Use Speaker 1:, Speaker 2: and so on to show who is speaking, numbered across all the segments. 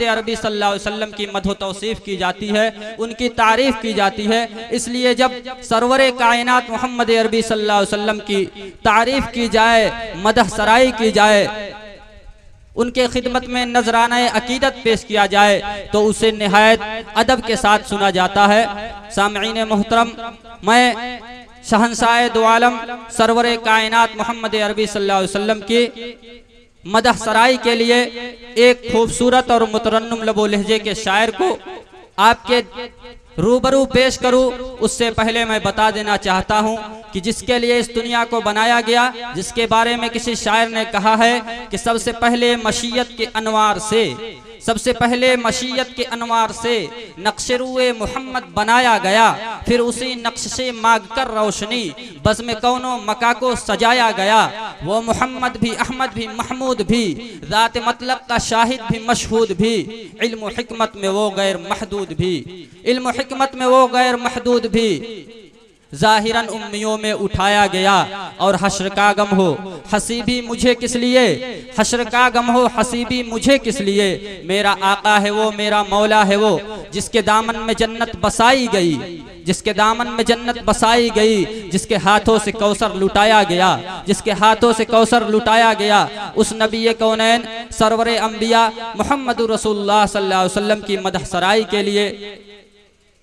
Speaker 1: अरबी सल्लल्लाहु अलैहि वसल्लम की मदह तौसीफ की जाती है, उनकी तारीफ की जाती है। इसलिए जब सरवरे कायनात मोहम्मद अरबी सल्लल्लाहु अलैहि वसल्लम की तारीफ की जाए, मदह सराई की जाए, उनके खिदमत में नजराना अकीदत पेश किया जाए तो उसे निहायत अदब के साथ सुना जाता है। सामईन मोहतरम, मैं शहंशाह दो आलम सरवरे कायनात मोहम्मद अरबी सल्लल्लाहु अलैहि वसल्लम की मदह सराई के लिए एक खूबसूरत और मुतरन्नुम लबो लहजे के शायर को आपके रूबरू पेश करूं, उससे पहले मैं बता देना चाहता हूं कि जिसके लिए इस दुनिया को बनाया गया, जिसके बारे में किसी शायर ने कहा है कि सबसे पहले मशीयत के अनवार से, सबसे पहले मशीयत के अनवार से नक्शे मोहम्मद बनाया गया, फिर उसी नक्श से मांग कर रोशनी बज़्म कौनो मका को सजाया गया। वो मोहम्मद भी, अहमद भी, महमूद भी, ज़ात मतलब का शाहिद भी, मशहूद भी, इल्म हिकमत में वो गैर महदूद भी, इल्म हिकमत में वो गैर महदूद भी, ज़ाहिरन उम्मियों में उठाया गया। और हश्र का गम हो हसीबी मुझे किस लिए, हश्र का गम हो हसीबी मुझे किस लिए, मेरा आका है वो, मेरा मौला है वो, जिसके दामन में जन्नत बसाई गई, जिसके दामन में जन्नत बसाई गई, जिसके हाथों से कौसर लुटाया गया, जिसके हाथों से कौसर लुटाया गया। उस नबी कौनैन सरवरे अंबिया मोहम्मद रसूलुल्लाह सल्लल्लाहु अलैहि वसल्लम की मदह सराई के लिए,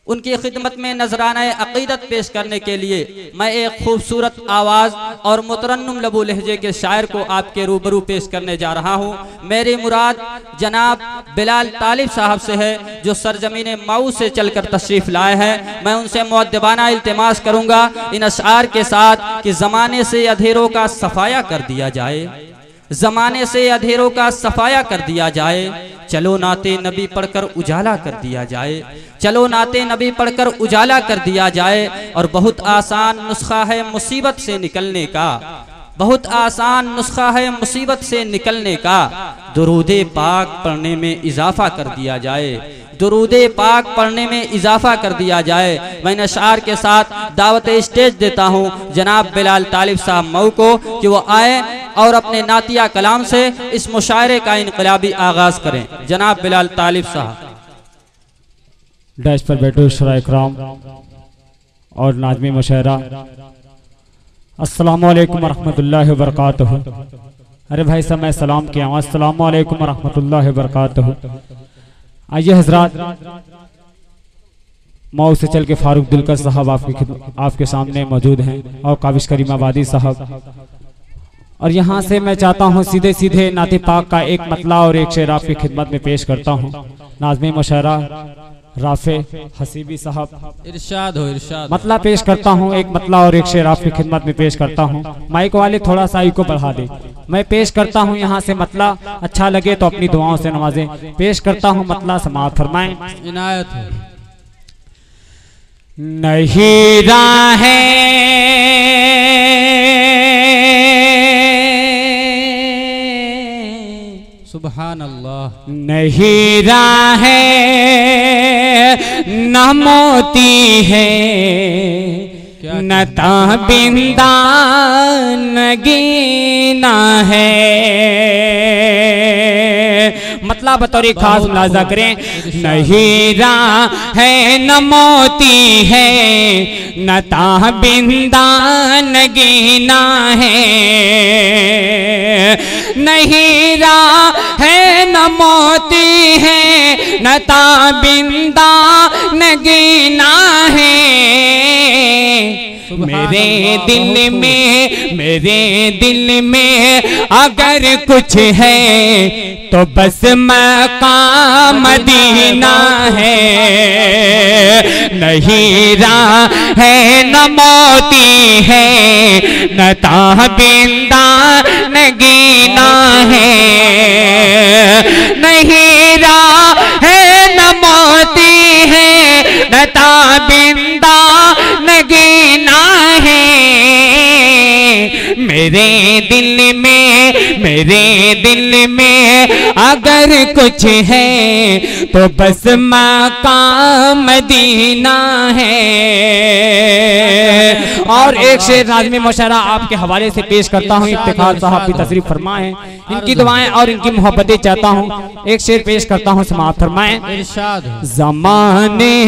Speaker 1: उनकी खिदमत में नजराना अकीदत पेश करने के लिए मैं एक खूबसूरत आवाज़ और मुतरन्नुम लबो लहजे के शायर को आपके रूबरू पेश करने जा रहा हूँ। मेरी मुराद जनाब बिलाल तालिब साहब से है, जो सरजमीन माऊ से चलकर तशरीफ लाए हैं। मैं उनसे मुअद्दबाना इल्तिमास करूँगा इन अशआर के साथ कि ज़माने से अधेरों का सफाया कर दिया जाए, ज़माने से अधेरों का सफाया कर दिया जाए, चलो नाते नबी पढ़कर उजाला कर दिया जाए, चलो नाते नबी पढ़कर उजाला कर दिया जाए। और बहुत आसान नुस्खा है मुसीबत से निकलने का, बहुत आसान नुस्खा है मुसीबत से निकलने का, दुरूदे पाक पढ़ने में इजाफा कर दिया जाए, दुरूदे पाक पढ़ने में इजाफा कर दिया जाए। मैं अशआर के साथ दावत स्टेज देता हूँ जनाब बिलाल तालिब साहब मऊ को कि वो आए और अपने नातिया कलाम से इस मुशायरे का इनकलाबी आगाज करें। जनाब बिलाल तालिब साहब।
Speaker 2: डैश पर बैठो शुरा इकराम और नाज़मी मुशायरा। अस्सलामु अलैकुम वरहमतुल्लाहि वबरकातुहू। अरे भाई साहब मैं सलाम किया हूँ, अस्सलामु अलैकुम वरहमतुल्लाहि वबरकातुहू। आइए हजरात, मऊ से चल के फारूक दिलकर साहब आपके सामने मौजूद हैं और काबिश करीम आबादी साहब। और यहाँ से मैं चाहता हूँ सीधे सीधे नाते पाक का एक मतला और एक शेर आपकी खिदमत में पेश करता हूँ। नाज़्मे मुशायरा राफे हसीबी साहब,
Speaker 1: इरशाद हो इरशाद।
Speaker 2: मतला पेश करता हूँ, एक मतला और एक शेर आपकी खिदमत में पेश करता हूँ। माइक वाले थोड़ा सा को बढ़ा दे। मैं पेश करता हूँ यहाँ से मतला, अच्छा लगे तो अपनी दुआओं से नवाजें। पेश करता हूँ मतला, समाअत फरमाएं।
Speaker 1: इनायत हो।
Speaker 2: नहीं राहें
Speaker 1: सुभान अल्लाह,
Speaker 2: नहीं राहें न मोती है, न ताबिंदा नगीना है। मतलब बतौर खास मुलाजा करें, नहीं राहें न मोती है, न ताबिंदा नगीना है, नहीं है न मोती है, न ताबिंदा नगीना है। मेरे दिल में अगर कुछ है तो बस मकाम मदीना है। नहीं है न मोती है, न ताबिंदा नगीना है, नहीं है न मोती है, न ताबिंदा नगीना है। मेरे मेरे दिल में अगर कुछ है तो बस मकाम मदीना है। और एक शेर नाज़िम मुशर्रा आपके हवाले से पेश करता हूँ, इफ्तिखार साहब भी तशरीफ फरमाए हैं, इनकी दुआएं और इनकी मोहब्बतें चाहता हूँ। एक शेर पेश करता हूँ, समाअत फरमाएं। ज़माने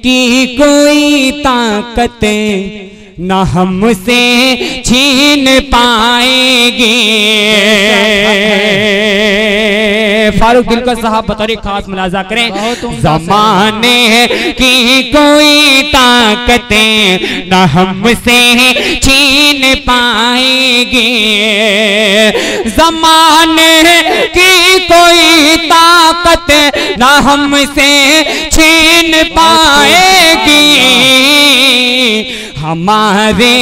Speaker 2: की कोई ताकत न हमसे छीन पाएगी। फारूक दिलकश साहब बतौर खास मुलाजा करें। ज़माने की कोई ताकतें न हमसे छीन पाएगी। ज़माने की कोई ताकत न हमसे छीन पाएगी। हमारे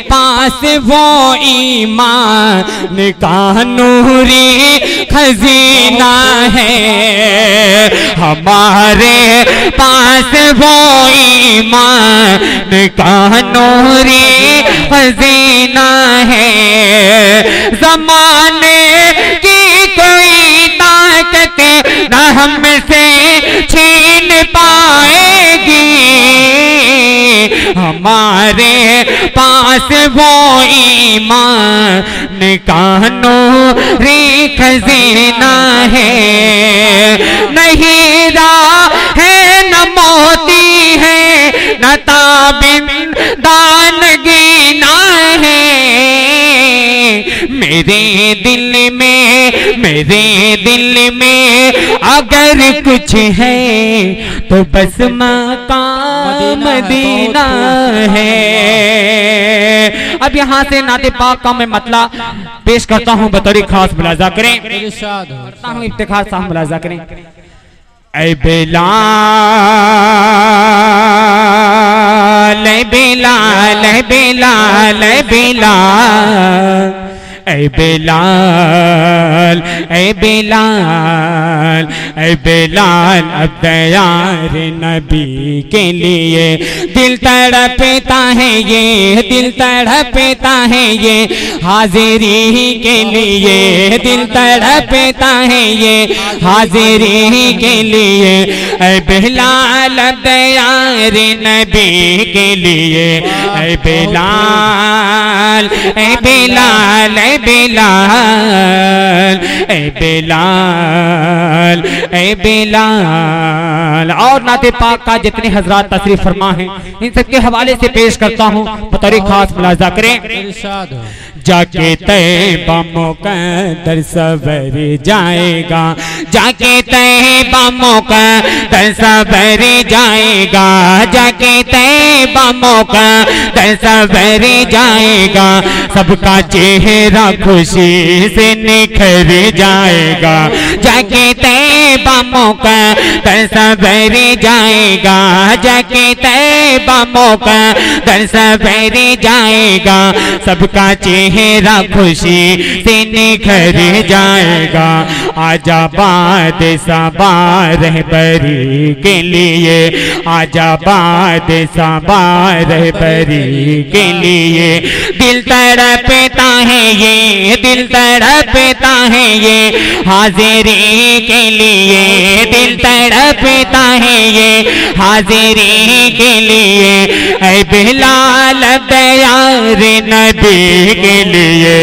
Speaker 2: पास वो ईमान का नूरी खजीना है। हमारे पास वो ईमान का नूरी खजीना है। ज़माने की कोई ताकत न हमसे छीन पाएगी। हमारे पास वो ईमान का नूरी खजीना है। नहीं है न मोती है न ताबिन दानगीना है। मेरे दिल में अगर कुछ है तो बस मकाम मदीना है। अब यहाँ से नाते पाक का मैं मतला पेश करता हूँ, बतौर खास मुलाजा करें। करता हूँ इफ्तिखार साहब मुलाजा करें। ऐ बिलाल ऐ बिलाल ऐ बिलाल ऐ बिलाल ऐ बिलाल ऐ बिलाल ऐ बिलाल अब तैयार नबी के लिए दिल तड़पता है ये, दिल तड़पता है ये हाजिरी के लिए, दिल तड़पता है ये हाजिरी के लिए। ऐ बिलाल अब तैयार नबी के लिए। ऐ बिलाल ऐ बिलाल ऐ बिलाल ऐ बिलाल ऐ बिलाल। और नाते पाक का जितने हजरात तशरीफ फरमा हैं इन सबके हवाले से पेश करता हूँ, बतौर खास मुलाजा करें। जाके तैबा मुक़द्दर सवर जाएगा, जाके तैबा मुक़द्दर सवर जाएगा, जाके तैबा मुक़द्दर सवर जाएगा। सबका चेहरा खुशी से निखर जाएगा, जाके तैबा मुक़द्दर सवर जाएगा, जाके तैबा मुक़द्दर सवर जाएगा। सबका चेहरा खुशी से निखर जाएगा। आजा बाद सबा रहबरी के लिए, आजा बाद सबा रहबरी के लिए। दिल तड़पता है ये, दिल तड़पता है ये हाजिरी के लिए, दिल तड़पता है ये हाजिरी के लिए। ऐ बिलाल तैयार नबी के लिए।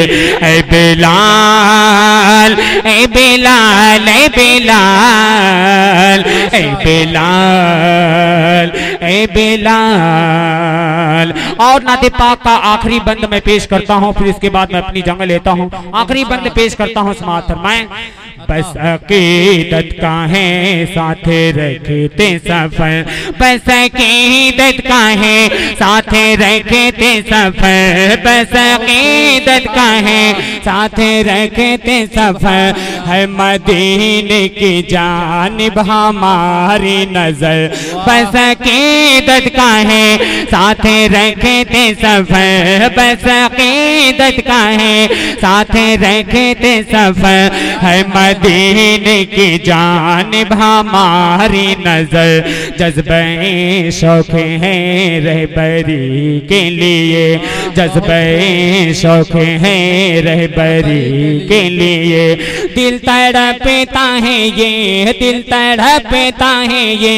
Speaker 2: ऐ बिलाल ऐ बिलाल ऐ बिलाल ऐ बिलाल ऐ बिलाल। और नाते पाक का आखिरी बंद मैं पेश करता हूँ, फिर इसके बाद मैं अपनी जंग लेता हूँ। आखिरी बंद पेश करता हूँ, समाअत फरमाएं। बस अकीदत का है साथ रखते सफर, बस अकीदत का है साथ रखते सफर, बस अकीदत का है साथ रखते सफर। है मदीने की जानिब हमारी नजर, बस अकीदत का है साथ रखते सफर, बस अकीदत का है साथ रखते सफर। है मदीने की जानिब हमारी नजर, जज्बे शौक है रहबरी के लिए, जज्बे शौक है रहबरी के लिए। दिल तड़पता है ये, दिल तड़पता है ये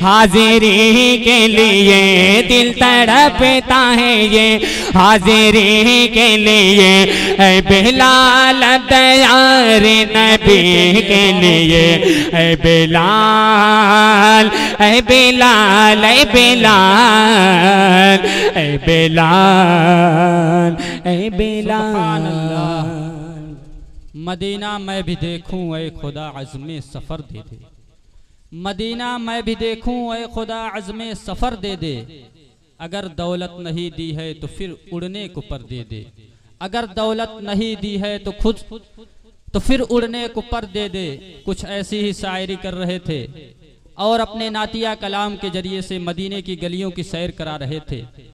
Speaker 2: हाजिरी के लिए, दिल तड़पता है ये हाजिरी के लिए। ऐ बिलाल दयार नबी के लिए, ऐ बिलाल, ऐ बिलाल, ऐ बिलाल, ऐ बिलाल, ऐ बिलाल।
Speaker 1: मदीना मैं भी देखूं ऐ खुदा अज़्मे सफ़र दे दे, मदीना मैं भी देखूं ऐ खुदा अज़्मे सफ़र दे दे। अगर दौलत नहीं दी है तो फिर उड़ने को पर दे दे, अगर दौलत नहीं दी है तो फिर उड़ने को पर दे दे। कुछ ऐसी ही शायरी कर रहे थे और अपने नातिया कलाम के जरिए से मदीने की गलियों की सैर करा रहे थे।